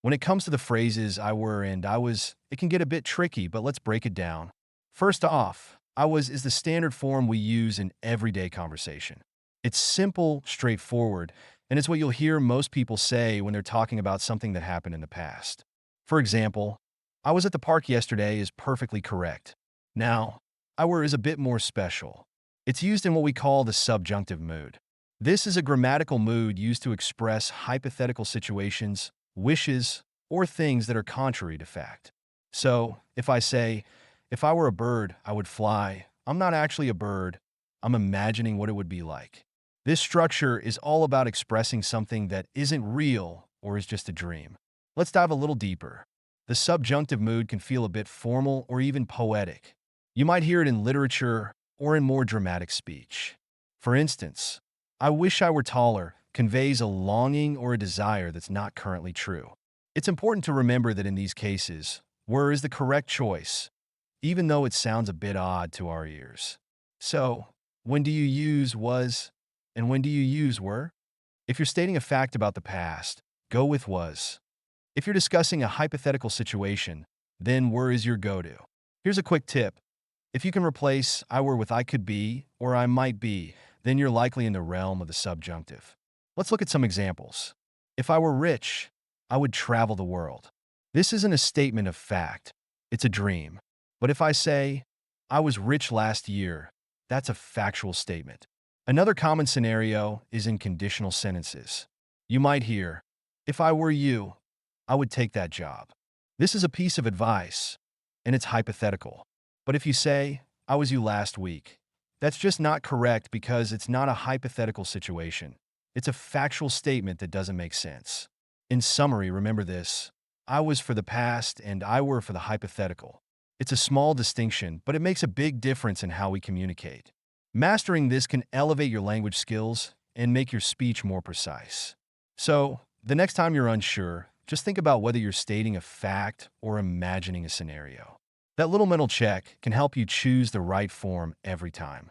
When it comes to the phrases I were and I was, it can get a bit tricky, but let's break it down. First off, I was is the standard form we use in everyday conversation. It's simple, straightforward, and it's what you'll hear most people say when they're talking about something that happened in the past. For example, I was at the park yesterday is perfectly correct. Now, I were is a bit more special. It's used in what we call the subjunctive mood. This is a grammatical mood used to express hypothetical situations, wishes, or things that are contrary to fact. So, if I say, if I were a bird, I would fly, I'm not actually a bird, I'm imagining what it would be like. This structure is all about expressing something that isn't real or is just a dream. Let's dive a little deeper. The subjunctive mood can feel a bit formal or even poetic. You might hear it in literature or in more dramatic speech. For instance, I wish I were taller conveys a longing or a desire that's not currently true. It's important to remember that in these cases, were is the correct choice, even though it sounds a bit odd to our ears. So, when do you use was and when do you use were? If you're stating a fact about the past, go with was. If you're discussing a hypothetical situation, then were is your go-to. Here's a quick tip. If you can replace I were with I could be or I might be, then you're likely in the realm of the subjunctive. Let's look at some examples. If I were rich, I would travel the world. This isn't a statement of fact, it's a dream. But if I say, I was rich last year, that's a factual statement. Another common scenario is in conditional sentences. You might hear, if I were you, I would take that job. This is a piece of advice, and it's hypothetical. But if you say, I was you last week, that's just not correct because it's not a hypothetical situation. It's a factual statement that doesn't make sense. In summary, remember this. I was for the past and I were for the hypothetical. It's a small distinction, but it makes a big difference in how we communicate. Mastering this can elevate your language skills and make your speech more precise. So, the next time you're unsure, just think about whether you're stating a fact or imagining a scenario. That little mental check can help you choose the right form every time.